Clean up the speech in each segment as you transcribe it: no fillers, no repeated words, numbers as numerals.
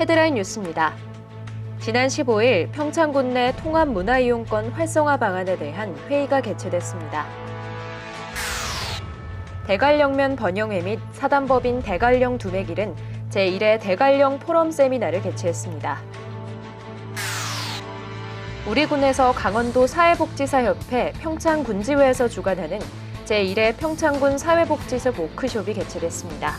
헤드라인 뉴스입니다. 지난 15일 평창군 내 통합문화이용권 활성화 방안에 대한 회의가 개최됐습니다. 대관령면 번영회 및 사단법인 대관령 두맥일은 제1회 대관령 포럼 세미나를 개최했습니다. 우리 군에서 강원도 사회복지사협회 평창군지회에서 주관하는 제1회 평창군 사회복지사 워크숍이 개최됐습니다.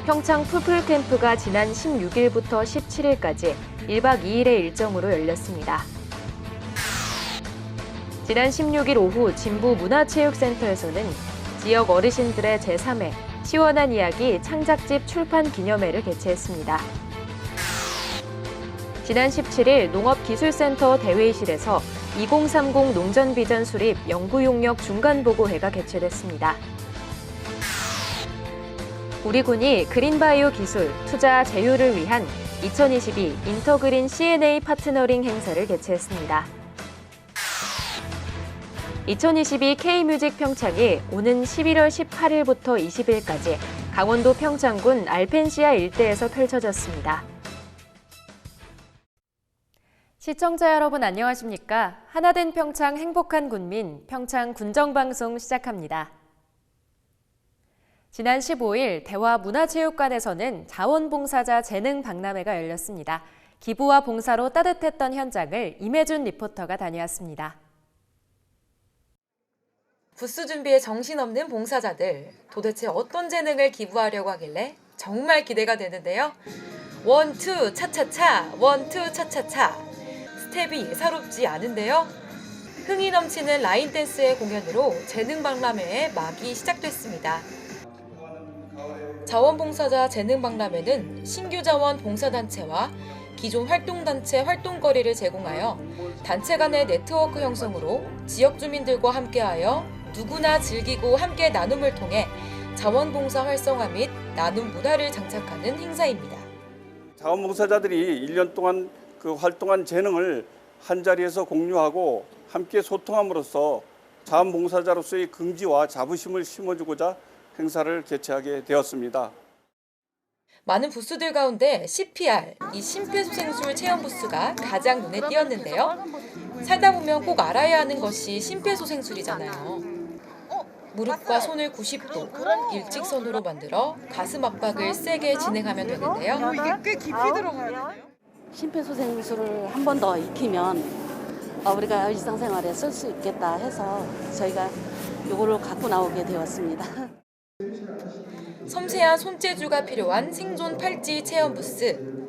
평창 풀풀캠프가 지난 16일부터 17일까지 1박 2일의 일정으로 열렸습니다. 지난 16일 오후 진부 문화체육센터에서는 지역 어르신들의 제3회 시원한 이야기 창작집 출판 기념회를 개최했습니다. 지난 17일 농업기술센터 대회의실에서 2030 농전비전 수립 연구용역 중간보고회가 개최됐습니다. 우리 군이 그린바이오 기술, 투자 제휴를 위한 2022 인터그린 C&A 파트너링 행사를 개최했습니다. 2022 K뮤직 평창이 오는 11월 18일부터 20일까지 강원도 평창군 알펜시아 일대에서 펼쳐졌습니다. 시청자 여러분 안녕하십니까? 하나된 평창 행복한 군민 평창 군정방송 시작합니다. 지난 15일 대화문화체육관에서는 자원봉사자 재능박람회가 열렸습니다. 기부와 봉사로 따뜻했던 현장을 임혜준 리포터가 다녀왔습니다. 부스 준비에 정신없는 봉사자들, 도대체 어떤 재능을 기부하려고 하길래 정말 기대가 되는데요. 원투 차차차, 원투 차차차. 스텝이 예사롭지 않은데요. 흥이 넘치는 라인 댄스의 공연으로 재능박람회의 막이 시작됐습니다. 자원봉사자 재능박람회는 신규 자원 봉사단체와 기존 활동단체 활동거리를 제공하여 단체 간의 네트워크 형성으로 지역 주민들과 함께하여 누구나 즐기고 함께 나눔을 통해 자원봉사 활성화 및 나눔 문화를 장착하는 행사입니다. 자원봉사자들이 1년 동안 그 활동한 재능을 한자리에서 공유하고 함께 소통함으로써 자원봉사자로서의 긍지와 자부심을 심어주고자 행사를 개최하게 되었습니다. 많은 부스들 가운데 CPR, 이 심폐소생술 체험 부스가 가장 눈에 띄었는데요. 살다 보면 꼭 알아야 하는 것이 심폐소생술이잖아요. 무릎과 손을 90도 일직선으로 만들어 가슴 압박을 세게 진행하면 되는데요. 이게 꽤 깊이 들어가요. 심폐소생술을 한 번 더 익히면 우리가 일상생활에 쓸 수 있겠다 해서 저희가 이거를 갖고 나오게 되었습니다. 섬세한 손재주가 필요한 생존 팔찌 체험 부스.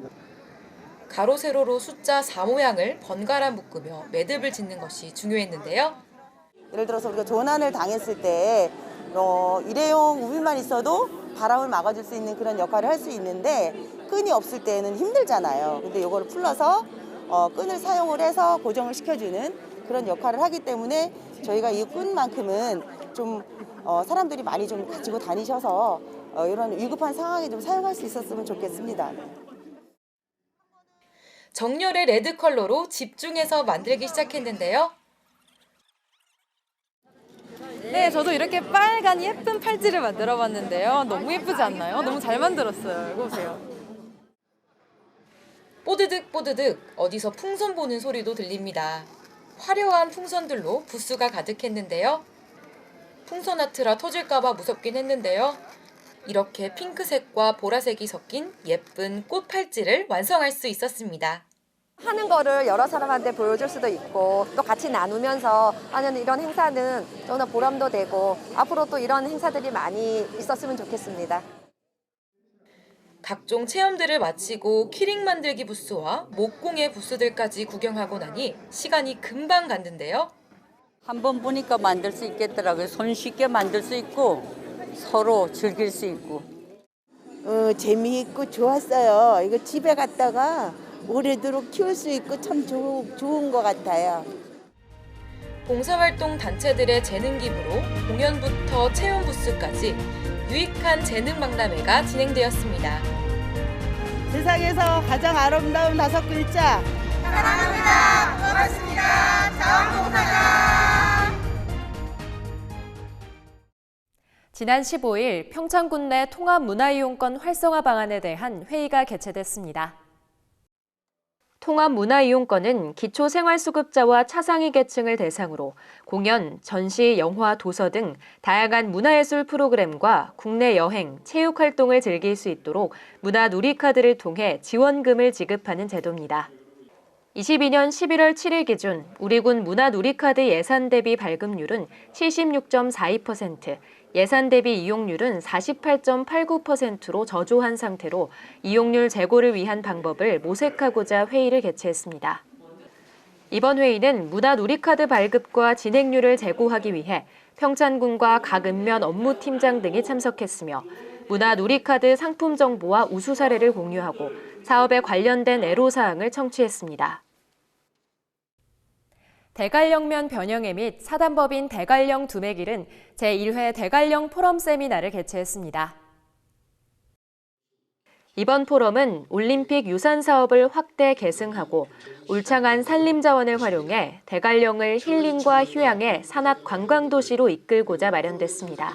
가로 세로로 숫자 4 모양을 번갈아 묶으며 매듭을 짓는 것이 중요했는데요. 예를 들어서 우리가 조난을 당했을 때 일회용 우비만 있어도 바람을 막아줄 수 있는 그런 역할을 할 수 있는데 끈이 없을 때는 힘들잖아요. 근데 이거를 풀러서 끈을 사용을 해서 고정을 시켜주는 그런 역할을 하기 때문에 저희가 이 끈만큼은 좀 사람들이 많이 좀 가지고 다니셔서 이런 위급한 상황에 좀 사용할 수 있었으면 좋겠습니다. 정렬의 레드 컬러로 집중해서 만들기 시작했는데요. 네, 저도 이렇게 빨간 예쁜 팔찌를 만들어 봤는데요. 너무 예쁘지 않나요? 너무 잘 만들었어요. 이거 보세요. 뽀드득 뽀드득 어디서 풍선 보는 소리도 들립니다. 화려한 풍선들로 부스가 가득했는데요. 풍선 아트라 터질까봐 무섭긴 했는데요. 이렇게 핑크색과 보라색이 섞인 예쁜 꽃 팔찌를 완성할 수 있었습니다. 하는 거를 여러 사람한테 보여줄 수도 있고 또 같이 나누면서 하는 이런 행사는 너무나 보람도 되고 앞으로 또 이런 행사들이 많이 있었으면 좋겠습니다. 각종 체험들을 마치고 키링 만들기 부스와 목공예 부스들까지 구경하고 나니 시간이 금방 갔는데요. 한번 보니까 만들 수 있겠더라고요. 손쉽게 만들 수 있고 서로 즐길 수 있고. 재미있고 좋았어요. 이거 집에 갔다가 오래도록 키울 수 있고 참 좋은 것 같아요. 봉사활동 단체들의 재능 기부로 공연부터 체험 부스까지 유익한 재능 박람회가 진행되었습니다. 세상에서 가장 아름다운 5글자. 사랑합니다. 고맙습니다. 자원봉사자. 지난 15일 평창군 내 통합문화이용권 활성화 방안에 대한 회의가 개최됐습니다. 통합문화이용권은 기초생활수급자와 차상위 계층을 대상으로 공연, 전시, 영화, 도서 등 다양한 문화예술 프로그램과 국내 여행, 체육 활동을 즐길 수 있도록 문화누리카드를 통해 지원금을 지급하는 제도입니다. 22년 11월 7일 기준 우리 군 문화누리카드 예산 대비 발급률은 76.42%, 예산 대비 이용률은 48.89%로 저조한 상태로 이용률 제고를 위한 방법을 모색하고자 회의를 개최했습니다. 이번 회의는 문화누리카드 발급과 진행률을 제고하기 위해 평창군과 각 읍면 업무팀장 등이 참석했으며 문화누리카드 상품 정보와 우수 사례를 공유하고 사업에 관련된 애로사항을 청취했습니다. 대관령면 변형회 및 사단법인 대관령 두매길은 제1회 대관령 포럼 세미나를 개최했습니다. 이번 포럼은 올림픽 유산 사업을 확대 계승하고 울창한 산림 자원을 활용해 대관령을 힐링과 휴양의 산악 관광도시로 이끌고자 마련됐습니다.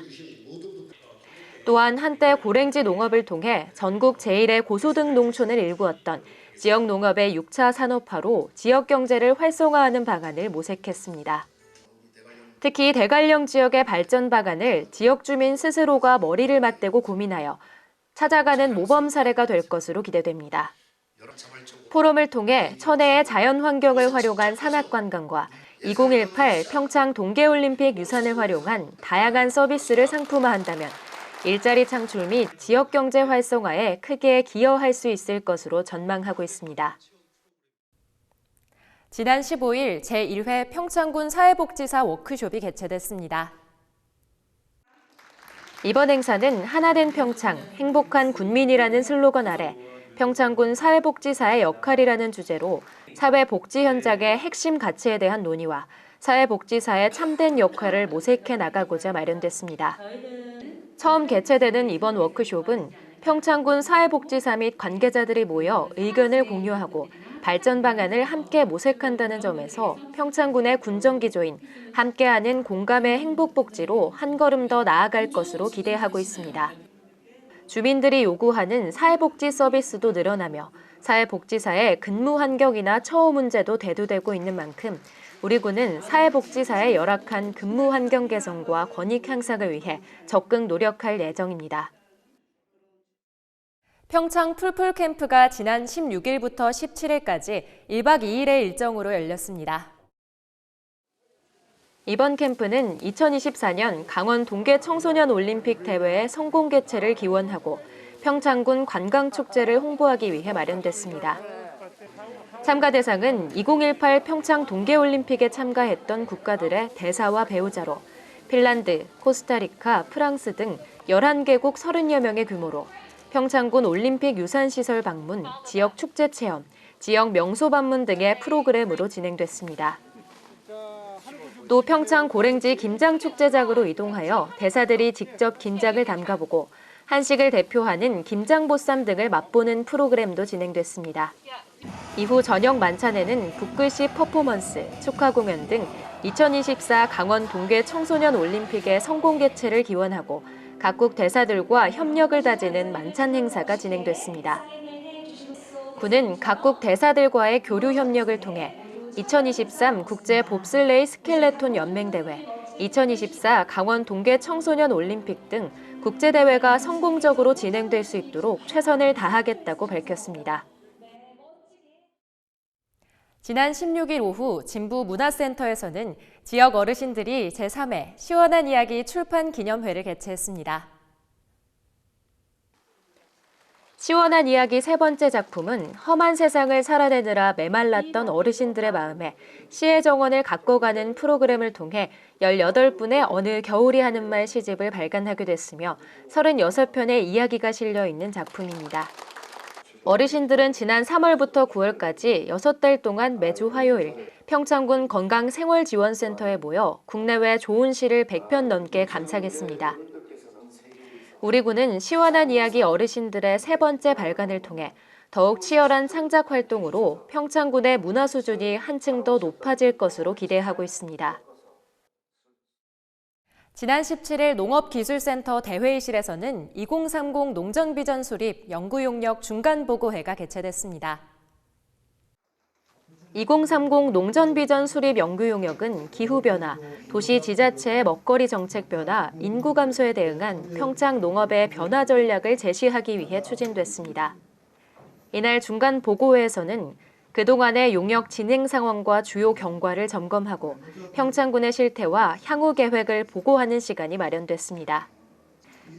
또한 한때 고랭지 농업을 통해 전국 제1의 고소득 농촌을 일구었던 지역 농업의 6차 산업화로 지역 경제를 활성화하는 방안을 모색했습니다. 특히 대관령 지역의 발전 방안을 지역 주민 스스로가 머리를 맞대고 고민하여 찾아가는 모범 사례가 될 것으로 기대됩니다. 포럼을 통해 천혜의 자연 환경을 활용한 산악관광과 2018 평창 동계올림픽 유산을 활용한 다양한 서비스를 상품화한다면 일자리 창출 및 지역 경제 활성화에 크게 기여할 수 있을 것으로 전망하고 있습니다. 지난 15일 제1회 평창군 사회복지사 워크숍이 개최됐습니다. 이번 행사는 하나된 평창, 행복한 군민이라는 슬로건 아래 평창군 사회복지사의 역할이라는 주제로 사회복지 현장의 핵심 가치에 대한 논의와 사회복지사의 참된 역할을 모색해 나가고자 마련됐습니다. 처음 개최되는 이번 워크숍은 평창군 사회복지사 및 관계자들이 모여 의견을 공유하고 발전 방안을 함께 모색한다는 점에서 평창군의 군정기조인 함께하는 공감의 행복복지로 한 걸음 더 나아갈 것으로 기대하고 있습니다. 주민들이 요구하는 사회복지 서비스도 늘어나며 사회복지사의 근무 환경이나 처우 문제도 대두되고 있는 만큼 우리 군은 사회복지사의 열악한 근무 환경 개선과 권익 향상을 위해 적극 노력할 예정입니다. 평창 풀풀 캠프가 지난 16일부터 17일까지 1박 2일의 일정으로 열렸습니다. 이번 캠프는 2024년 강원 동계 청소년 올림픽 대회의 성공 개최를 기원하고 평창군 관광축제를 홍보하기 위해 마련됐습니다. 참가 대상은 2018 평창 동계올림픽에 참가했던 국가들의 대사와 배우자로 핀란드, 코스타리카, 프랑스 등 11개국 30여 명의 규모로 평창군 올림픽 유산시설 방문, 지역 축제 체험, 지역 명소 방문 등의 프로그램으로 진행됐습니다. 또 평창 고랭지 김장축제장으로 이동하여 대사들이 직접 김장을 담가보고 한식을 대표하는 김장보쌈 등을 맛보는 프로그램도 진행됐습니다. 이후 저녁 만찬에는 붓글씨 퍼포먼스, 축하 공연 등 2024 강원 동계 청소년 올림픽의 성공 개최를 기원하고 각국 대사들과 협력을 다지는 만찬 행사가 진행됐습니다. 군은 각국 대사들과의 교류 협력을 통해 2023 국제 봅슬레이 스켈레톤 연맹대회, 2024 강원 동계 청소년 올림픽 등 국제대회가 성공적으로 진행될 수 있도록 최선을 다하겠다고 밝혔습니다. 지난 16일 오후 진부 문화센터에서는 지역 어르신들이 제3회 시원한 이야기 출판 기념회를 개최했습니다. 시원한 이야기 세 번째 작품은 험한 세상을 살아내느라 메말랐던 어르신들의 마음에 시의 정원을 가꿔가는 프로그램을 통해 18분의 어느 겨울이 하는 말 시집을 발간하게 됐으며 36편의 이야기가 실려 있는 작품입니다. 어르신들은 지난 3월부터 9월까지 6달 동안 매주 화요일 평창군 건강생활지원센터에 모여 국내외 좋은 시를 100편 넘게 감상했습니다. 우리 군은 시원한 이야기 어르신들의 세 번째 발간을 통해 더욱 치열한 창작 활동으로 평창군의 문화 수준이 한층 더 높아질 것으로 기대하고 있습니다. 지난 17일 농업기술센터 대회의실에서는 2030 농전비전 수립 연구용역 중간보고회가 개최됐습니다. 2030 농전비전 수립 연구용역은 기후변화, 도시 지자체의 먹거리 정책 변화, 인구 감소에 대응한 평창 농업의 변화 전략을 제시하기 위해 추진됐습니다. 이날 중간보고회에서는 그동안의 용역 진행 상황과 주요 경과를 점검하고 평창군의 실태와 향후 계획을 보고하는 시간이 마련됐습니다.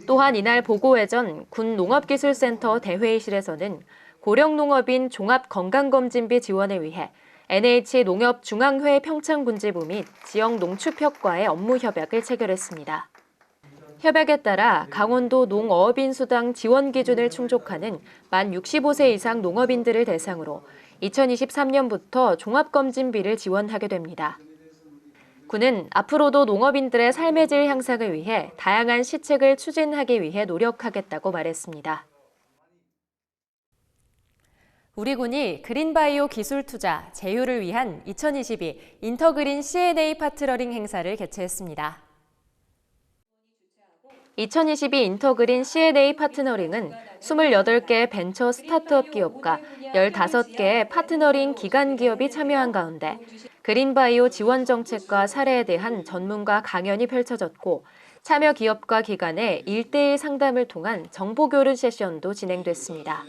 또한 이날 보고회 전 군 농업기술센터 대회의실에서는 고령농업인 종합건강검진비 지원을 위해 NH농협중앙회 평창군지부 및 지역 농축협과의 업무 협약을 체결했습니다. 협약에 따라 강원도 농어업인 수당 지원 기준을 충족하는 만 65세 이상 농업인들을 대상으로 2023년부터 종합검진비를 지원하게 됩니다. 군은 앞으로도 농업인들의 삶의 질 향상을 위해 다양한 시책을 추진하기 위해 노력하겠다고 말했습니다. 우리 군이 그린바이오 기술 투자, 제휴를 위한 2022 인터그린 C&A 파트너링 행사를 개최했습니다. 2022 인터그린 C&A 파트너링은 28개 벤처 스타트업 기업과 15개의 파트너링 기관 기업이 참여한 가운데 그린바이오 지원 정책과 사례에 대한 전문가 강연이 펼쳐졌고 참여 기업과 기관의 1대1 상담을 통한 정보교류 세션도 진행됐습니다.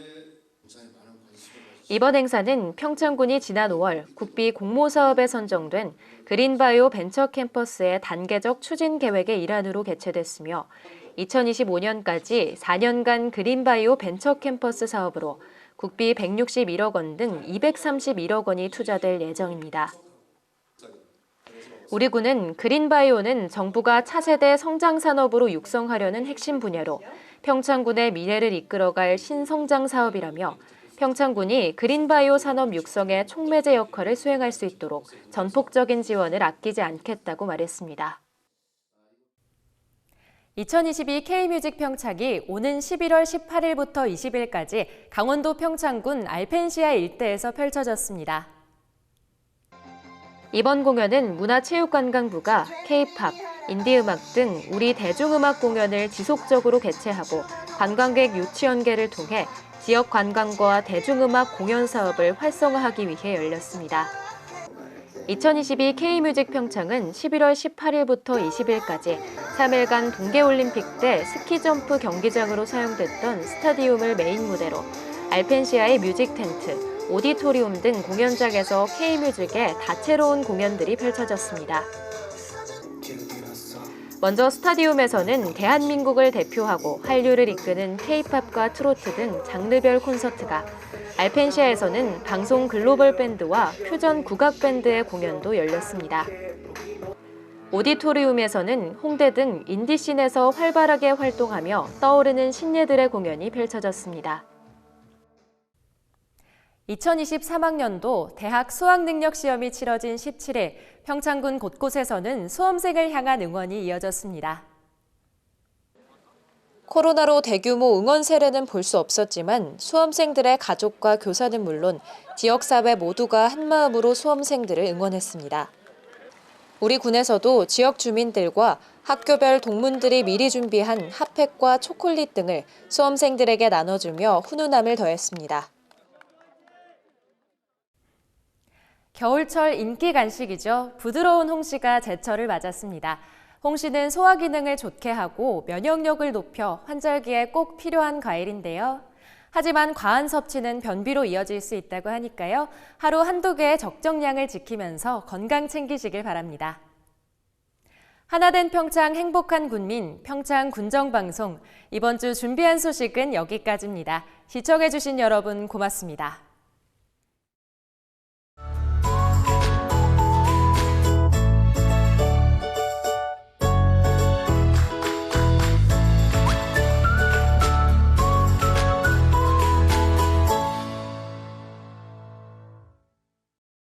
이번 행사는 평창군이 지난 5월 국비 공모사업에 선정된 그린바이오 벤처 캠퍼스의 단계적 추진 계획의 일환으로 개최됐으며 2025년까지 4년간 그린바이오 벤처 캠퍼스 사업으로 국비 161억 원 등 231억 원이 투자될 예정입니다. 우리 군은 그린바이오는 정부가 차세대 성장 산업으로 육성하려는 핵심 분야로 평창군의 미래를 이끌어갈 신성장 사업이라며 평창군이 그린바이오 산업 육성의 촉매제 역할을 수행할 수 있도록 전폭적인 지원을 아끼지 않겠다고 말했습니다. 2022 K뮤직 평창이 오는 11월 18일부터 20일까지 강원도 평창군 알펜시아 일대에서 펼쳐졌습니다. 이번 공연은 문화체육관광부가 K-팝, 인디음악 등 우리 대중음악 공연을 지속적으로 개최하고 관광객 유치 연계를 통해 지역 관광과 대중음악 공연 사업을 활성화하기 위해 열렸습니다. 2022 K뮤직 평창은 11월 18일부터 20일까지 3일간 동계올림픽 때 스키점프 경기장으로 사용됐던 스타디움을 메인 무대로 알펜시아의 뮤직 텐트, 오디토리움 등 공연장에서 K뮤직의 다채로운 공연들이 펼쳐졌습니다. 먼저 스타디움에서는 대한민국을 대표하고 한류를 이끄는 K-팝과 트로트 등 장르별 콘서트가, 알펜시아에서는 방송 글로벌 밴드와 퓨전 국악 밴드의 공연도 열렸습니다. 오디토리움에서는 홍대 등 인디씬에서 활발하게 활동하며 떠오르는 신예들의 공연이 펼쳐졌습니다. 2023학년도 대학 수학능력시험이 치러진 17일, 평창군 곳곳에서는 수험생을 향한 응원이 이어졌습니다. 코로나로 대규모 응원 세례는 볼 수 없었지만 수험생들의 가족과 교사는 물론 지역사회 모두가 한마음으로 수험생들을 응원했습니다. 우리 군에서도 지역 주민들과 학교별 동문들이 미리 준비한 핫팩과 초콜릿 등을 수험생들에게 나눠주며 훈훈함을 더했습니다. 겨울철 인기 간식이죠. 부드러운 홍시가 제철을 맞았습니다. 홍시는 소화 기능을 좋게 하고 면역력을 높여 환절기에 꼭 필요한 과일인데요. 하지만 과한 섭취는 변비로 이어질 수 있다고 하니까요. 하루 한두 개의 적정량을 지키면서 건강 챙기시길 바랍니다. 하나된 평창 행복한 군민, 평창 군정방송. 이번 주 준비한 소식은 여기까지입니다. 시청해주신 여러분 고맙습니다.